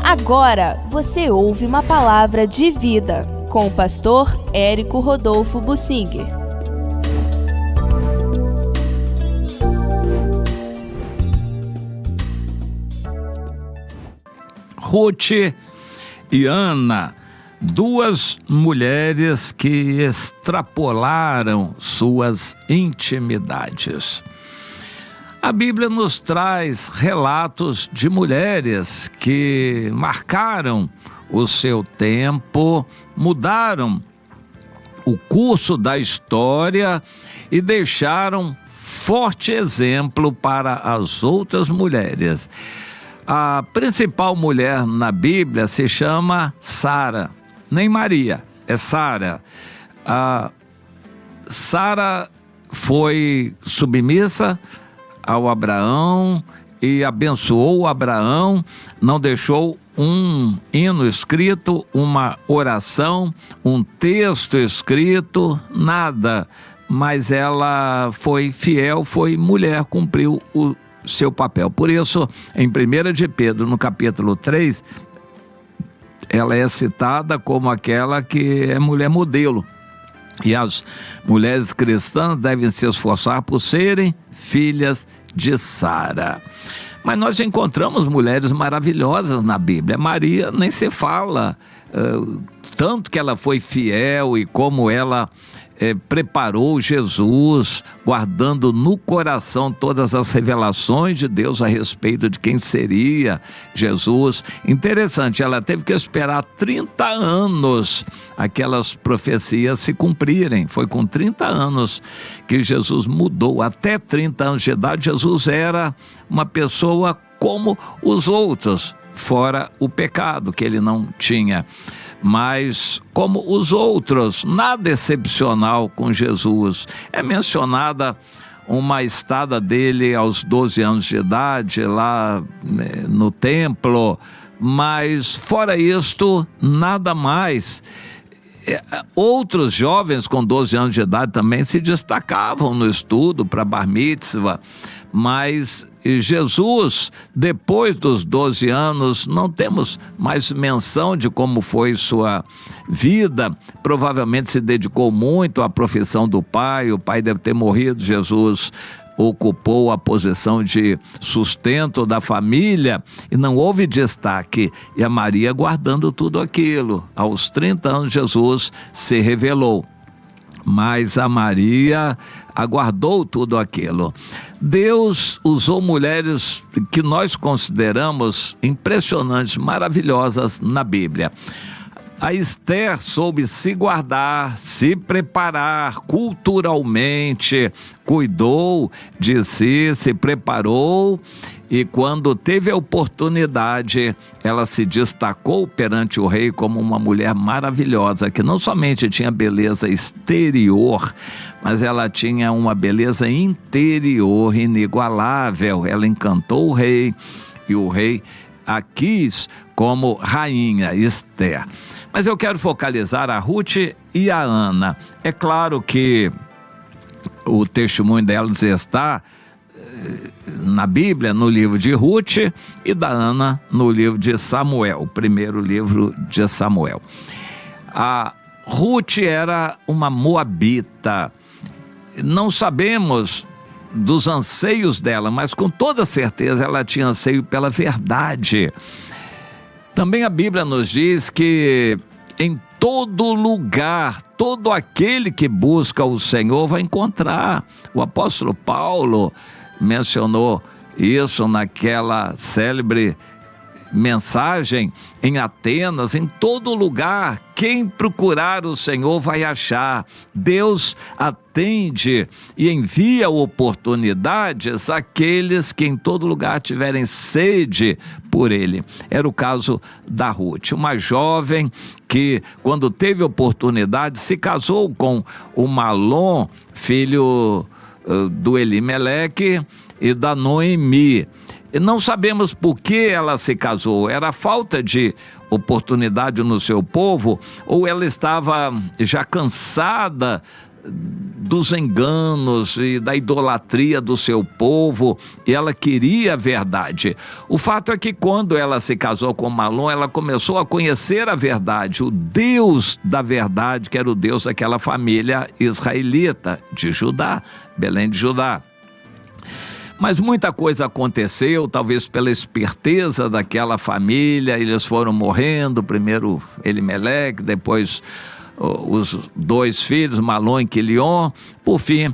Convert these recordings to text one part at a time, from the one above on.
Agora você ouve uma palavra de vida com o pastor Érico Rodolfo Bussinger. Ruth e Ana, duas mulheres que extrapolaram suas intimidades. A Bíblia nos traz relatos de mulheres que marcaram o seu tempo, mudaram o curso da história e deixaram forte exemplo para as outras mulheres. A principal mulher na Bíblia se chama Sara, nem Maria, é Sara. Sara foi submissa ao Abraão e abençoou Abraão, não deixou um hino escrito, uma oração, um texto escrito, nada, mas ela foi fiel, foi mulher, cumpriu o seu papel. Por isso, em 1 de Pedro, no capítulo 3, ela é citada como aquela que é mulher modelo. E as mulheres cristãs devem se esforçar por serem filhas de Sara. Mas nós encontramos mulheres maravilhosas na Bíblia. Maria nem se fala, tanto que ela foi fiel e como ela preparou Jesus, guardando no coração todas as revelações de Deus a respeito de quem seria Jesus. Interessante, ela teve que esperar 30 anos aquelas profecias se cumprirem. Foi com 30 anos que Jesus mudou. Até 30 anos de idade, Jesus era uma pessoa como os outros, fora o pecado que ele não tinha. Mas como os outros, nada excepcional com Jesus. É mencionada uma estada dele aos 12 anos de idade lá no templo, mas fora isto, nada mais. Outros jovens com 12 anos de idade também se destacavam no estudo para Bar Mitzvah, mas Jesus, depois dos 12 anos, não temos mais menção de como foi sua vida. Provavelmente se dedicou muito à profissão do pai, o pai deve ter morrido, Jesus ocupou a posição de sustento da família e não houve destaque. E a Maria guardando tudo aquilo. Aos 30 anos Jesus se revelou. Mas a Maria aguardou tudo aquilo. Deus usou mulheres que nós consideramos impressionantes, maravilhosas na Bíblia. A Esther soube se guardar, se preparar culturalmente, cuidou de si, se preparou e quando teve a oportunidade, ela se destacou perante o rei como uma mulher maravilhosa, que não somente tinha beleza exterior, mas ela tinha uma beleza interior inigualável. Ela encantou o rei e o rei a quis como rainha Esther. Mas eu quero focalizar a Ruth e a Ana. É claro que o testemunho delas está na Bíblia, no livro de Ruth, e da Ana no livro de Samuel, o primeiro livro de Samuel. A Ruth era uma moabita. Não sabemos dos anseios dela, mas com toda certeza ela tinha anseio pela verdade. Também a Bíblia nos diz que em todo lugar, todo aquele que busca o Senhor vai encontrar. O apóstolo Paulo mencionou isso naquela célebre mensagem em Atenas. Em todo lugar, quem procurar o Senhor vai achar. Deus atende e envia oportunidades àqueles que em todo lugar tiverem sede por Ele. Era o caso da Ruth, uma jovem que, quando teve oportunidade, se casou com o Malom, filho do Elimeleque e da Noemi. Não sabemos por que ela se casou. Era falta de oportunidade no seu povo, ou ela estava já cansada dos enganos e da idolatria do seu povo, e ela queria a verdade. O fato é que quando ela se casou com Malom, ela começou a conhecer a verdade, o Deus da verdade, que era o Deus daquela família israelita de Judá, Belém de Judá. Mas muita coisa aconteceu, talvez pela esperteza daquela família, eles foram morrendo, primeiro Elimeleque, depois os dois filhos, Malom e Quilion. Por fim,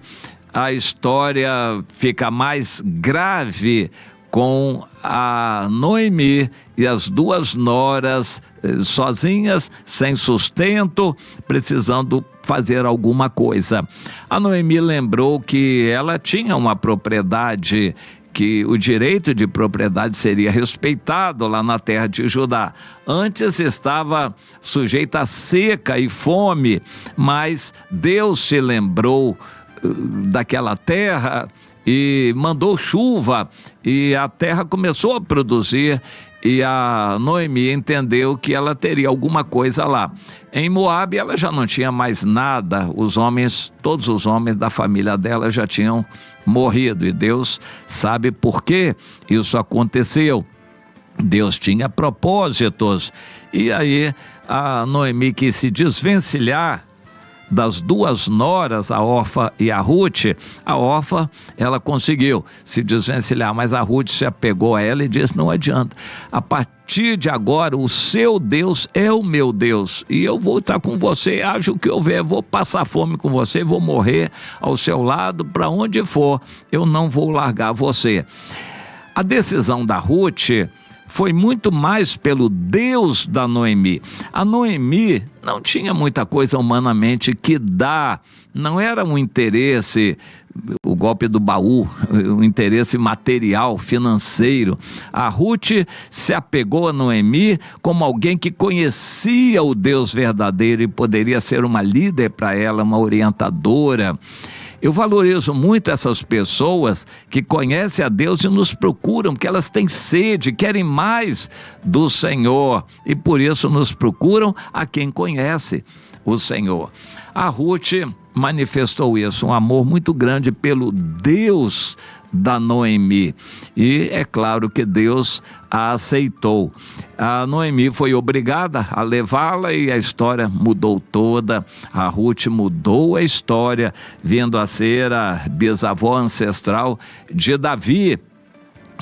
a história fica mais grave com a Noemi e as duas noras sozinhas, sem sustento, precisando fazer alguma coisa. A Noemi lembrou que ela tinha uma propriedade, que o direito de propriedade seria respeitado lá na terra de Judá. Antes estava sujeita a seca e fome, mas Deus se lembrou daquela terra e mandou chuva, e a terra começou a produzir, e a Noemi entendeu que ela teria alguma coisa lá. Em Moabe ela já não tinha mais nada, todos os homens da família dela já tinham morrido, e Deus sabe por que isso aconteceu. Deus tinha propósitos, e aí a Noemi quis se desvencilhar das duas noras, a Orfa e a Ruth. A Orfa, ela conseguiu se desvencilhar, mas a Ruth se apegou a ela e disse: não adianta, a partir de agora o seu Deus é o meu Deus, e eu vou estar com você, haja o que houver, vou passar fome com você, vou morrer ao seu lado, para onde for, eu não vou largar você. A decisão da Ruth foi muito mais pelo Deus da Noemi. A Noemi não tinha muita coisa humanamente que dar, não era um interesse, o golpe do baú, o interesse material, financeiro. A Ruth se apegou a Noemi como alguém que conhecia o Deus verdadeiro e poderia ser uma líder para ela, uma orientadora. Eu valorizo muito essas pessoas que conhecem a Deus e nos procuram, porque elas têm sede, querem mais do Senhor, e por isso nos procuram a quem conhece o Senhor. A Ruth manifestou isso, um amor muito grande pelo Deus da Noemi, e é claro que Deus a aceitou. A Noemi foi obrigada a levá-la, e a história mudou toda. A Ruth mudou a história, vindo a ser a bisavó ancestral de Davi.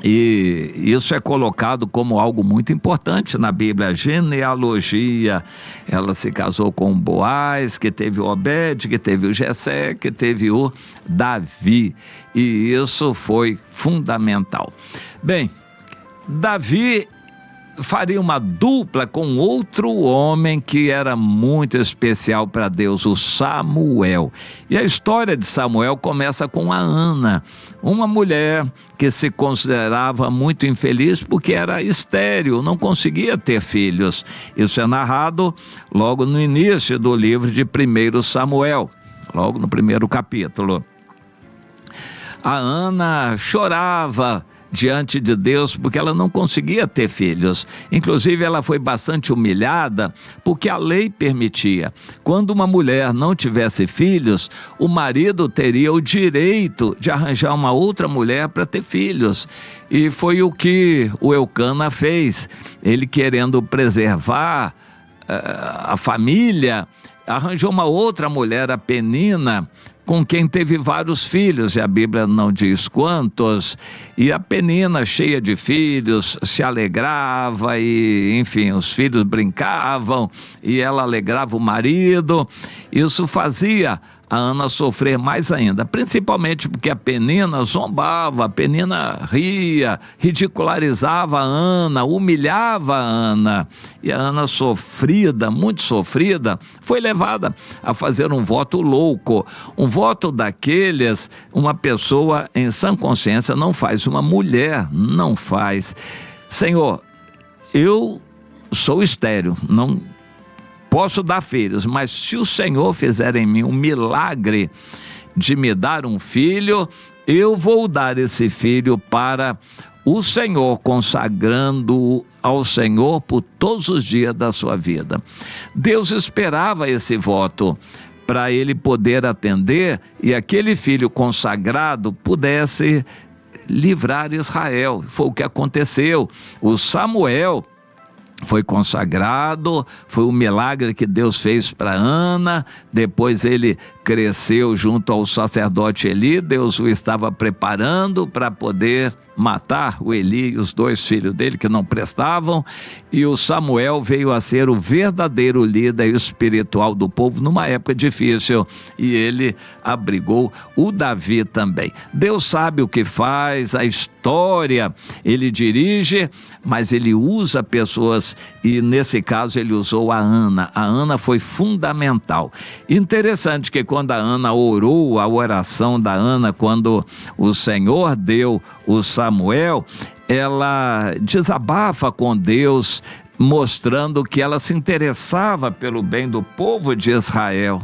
E isso é colocado como algo muito importante na Bíblia, a genealogia. Ela se casou com Boaz, que teve o Obed, que teve o Jessé, que teve o Davi, e isso foi fundamental. Bem, Davi faria uma dupla com outro homem que era muito especial para Deus, o Samuel. E a história de Samuel começa com a Ana, uma mulher que se considerava muito infeliz porque era estéril, não conseguia ter filhos. Isso é narrado logo no início do livro de 1 Samuel, logo no primeiro capítulo. A Ana chorava diante de Deus porque ela não conseguia ter filhos. Inclusive ela foi bastante humilhada porque a lei permitia. Quando uma mulher não tivesse filhos, o marido teria o direito de arranjar uma outra mulher para ter filhos. E foi o que o Eucana fez. Ele, querendo preservar a família, arranjou uma outra mulher, a Penina, com quem teve vários filhos, e a Bíblia não diz quantos, e a Penina, cheia de filhos, se alegrava, e enfim, os filhos brincavam, e ela alegrava o marido. Isso fazia a Ana sofrer mais ainda, principalmente porque a Penina zombava, a Penina ria, ridicularizava a Ana, humilhava a Ana, e a Ana, sofrida, muito sofrida, foi levada a fazer um voto louco, um voto daqueles, uma pessoa em sã consciência não faz, uma mulher não faz. Senhor, eu sou estéril, não posso dar filhos, mas se o Senhor fizer em mim um milagre de me dar um filho, eu vou dar esse filho para o Senhor, consagrando-o ao Senhor por todos os dias da sua vida. Deus esperava esse voto para ele poder atender e aquele filho consagrado pudesse livrar Israel. Foi o que aconteceu. O Samuel foi consagrado, foi um milagre que Deus fez para Ana. Depois ele cresceu junto ao sacerdote Eli. Deus o estava preparando para poder matar o Eli e os 2 filhos dele que não prestavam, e o Samuel veio a ser o verdadeiro líder espiritual do povo numa época difícil, e ele abrigou o Davi também. Deus sabe o que faz, a história ele dirige, mas ele usa pessoas, e nesse caso ele usou a Ana. A Ana foi fundamental. Interessante que quando a Ana orou, a oração da Ana, quando o Senhor deu o Samuel, ela desabafa com Deus, mostrando que ela se interessava pelo bem do povo de Israel.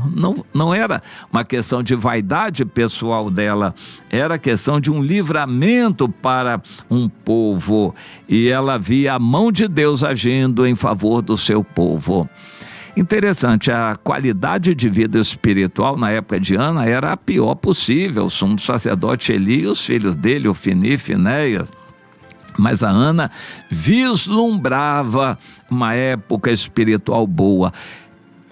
Não era uma questão de vaidade pessoal dela, era questão de um livramento para um povo, e ela via a mão de Deus agindo em favor do seu povo. Interessante, a qualidade de vida espiritual na época de Ana era a pior possível. O sumo sacerdote Eli e os filhos dele, Ofni e Finéias. Mas a Ana vislumbrava uma época espiritual boa.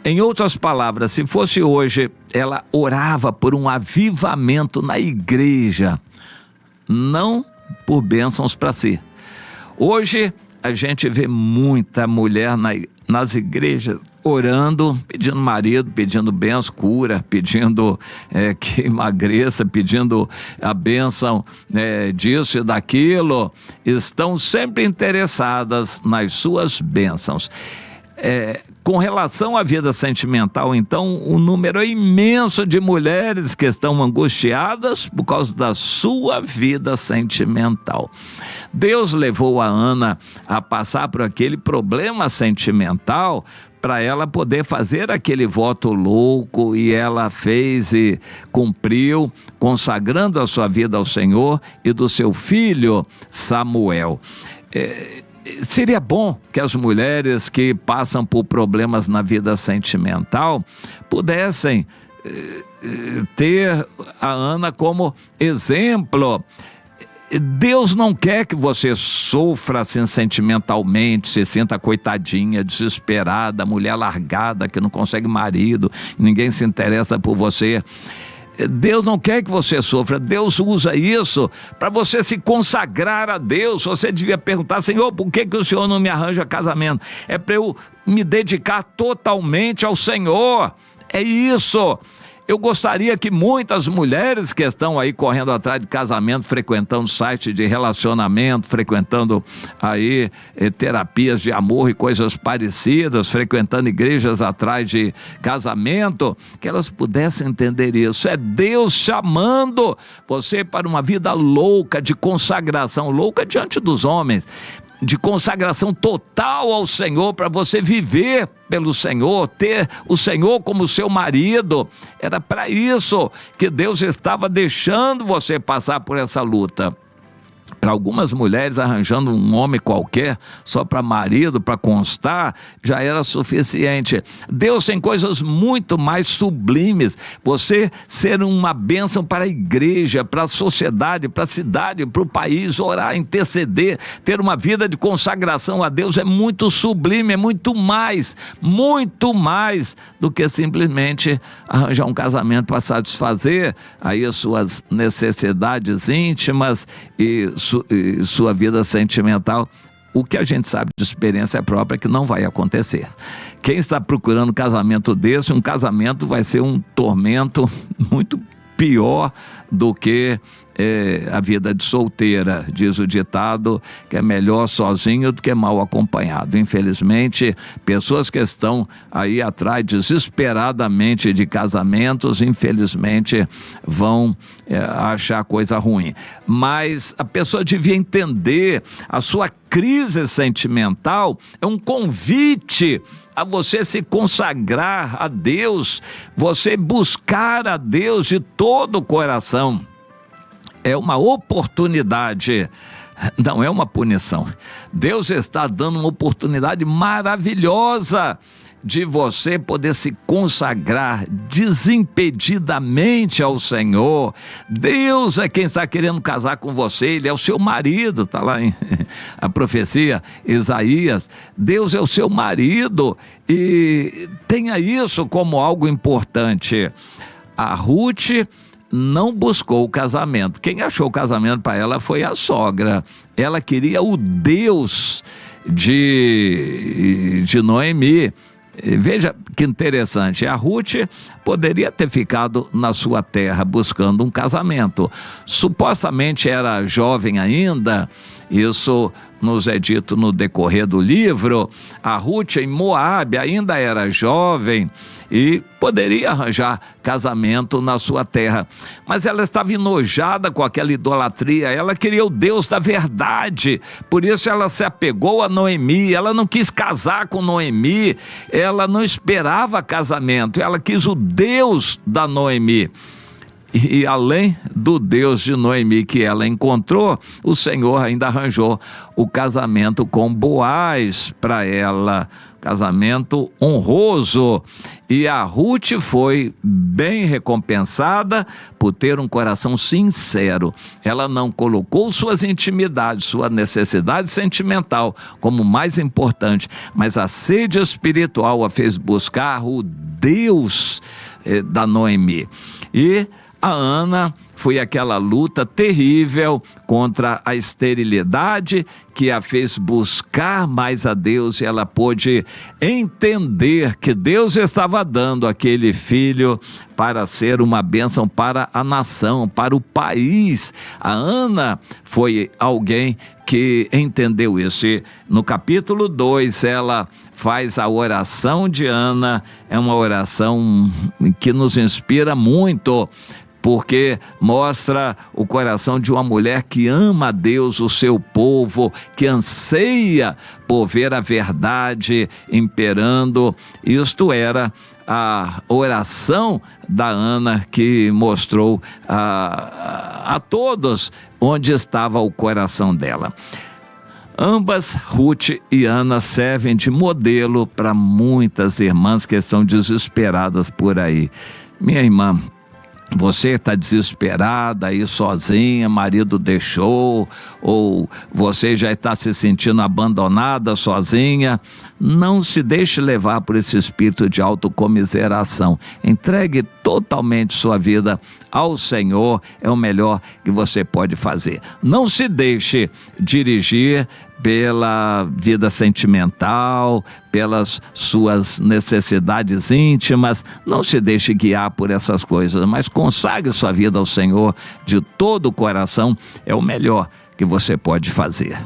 Em outras palavras, se fosse hoje, ela orava por um avivamento na igreja, não por bênçãos para si. Hoje a gente vê muita mulher nas igrejas orando, pedindo marido, pedindo bênção, cura, pedindo que emagreça, pedindo a bênção disso e daquilo. Estão sempre interessadas nas suas bênçãos. Com relação à vida sentimental, então, o número é imenso de mulheres que estão angustiadas por causa da sua vida sentimental. Deus levou a Ana a passar por aquele problema sentimental para ela poder fazer aquele voto louco, e ela fez e cumpriu, consagrando a sua vida ao Senhor e do seu filho Samuel. Seria bom que as mulheres que passam por problemas na vida sentimental pudessem ter a Ana como exemplo. Deus não quer que você sofra assim sentimentalmente, se sinta coitadinha, desesperada, mulher largada, que não consegue marido, ninguém se interessa por você. Deus não quer que você sofra. Deus usa isso para você se consagrar a Deus. Você devia perguntar: Senhor, por que o Senhor não me arranja casamento? É para eu me dedicar totalmente ao Senhor. É isso. Eu gostaria que muitas mulheres que estão aí correndo atrás de casamento, frequentando sites de relacionamento, frequentando aí terapias de amor e coisas parecidas, frequentando igrejas atrás de casamento, que elas pudessem entender isso. É Deus chamando você para uma vida louca, de consagração, louca diante dos homens, de consagração total ao Senhor, para você viver pelo Senhor, ter o Senhor como seu marido. Era para isso que Deus estava deixando você passar por essa luta. Para algumas mulheres, arranjando um homem qualquer só para marido, para constar, já era suficiente. Deus tem coisas muito mais sublimes. Você ser uma bênção para a igreja, para a sociedade, para a cidade, para o país, orar, interceder, ter uma vida de consagração a Deus é muito sublime, é muito mais do que simplesmente arranjar um casamento para satisfazer aí as suas necessidades íntimas e sua vida sentimental. O que a gente sabe de experiência própria é que não vai acontecer. Quem está procurando um casamento desse, um casamento vai ser um tormento muito pior do que a vida de solteira. Diz o ditado que é melhor sozinho do que mal acompanhado. Infelizmente, pessoas que estão aí atrás desesperadamente de casamentos, infelizmente vão achar coisa ruim. Mas a pessoa devia entender: a sua crise sentimental é um convite a você se consagrar a Deus, você buscar a Deus de todo o coração. É uma oportunidade, não é uma punição. Deus está dando uma oportunidade maravilhosa de você poder se consagrar desimpedidamente ao Senhor. Deus é quem está querendo casar com você, Ele é o seu marido, está lá em a profecia, Isaías. Deus é o seu marido, e tenha isso como algo importante. A Ruth não buscou o casamento. Quem achou o casamento para ela foi a sogra. Ela queria o Deus de Noemi. Veja que interessante, a Ruth poderia ter ficado na sua terra buscando um casamento. Supostamente era jovem ainda, isso nos é dito no decorrer do livro. A Ruth em Moabe ainda era jovem e poderia arranjar casamento na sua terra, mas ela estava enojada com aquela idolatria, ela queria o Deus da verdade, por isso ela se apegou a Noemi, ela não quis casar com Noemi, ela não esperava casamento, ela quis o Deus da Noemi. E além do Deus de Noemi que ela encontrou, o Senhor ainda arranjou o casamento com Boaz para ela, casamento honroso. E a Ruth foi bem recompensada por ter um coração sincero. Ela não colocou suas intimidades, sua necessidade sentimental como mais importante, mas a sede espiritual a fez buscar o Deus da Noemi. E a Ana foi aquela luta terrível contra a esterilidade que a fez buscar mais a Deus, e ela pôde entender que Deus estava dando aquele filho para ser uma bênção para a nação, para o país. A Ana foi alguém que entendeu isso. E no capítulo 2 ela faz a oração de Ana, é uma oração que nos inspira muito, porque mostra o coração de uma mulher que ama a Deus, o seu povo, que anseia por ver a verdade imperando. Isto era a oração da Ana, que mostrou a todos onde estava o coração dela. Ambas, Ruth e Ana, servem de modelo para muitas irmãs que estão desesperadas por aí. Minha irmã, você está desesperada aí sozinha, marido deixou, ou você já está se sentindo abandonada, sozinha, não se deixe levar por esse espírito de autocomiseração. Entregue totalmente sua vida ao Senhor, é o melhor que você pode fazer. Não se deixe dirigir pela vida sentimental, pelas suas necessidades íntimas. Não se deixe guiar por essas coisas, mas consagre sua vida ao Senhor de todo o coração, é o melhor que você pode fazer.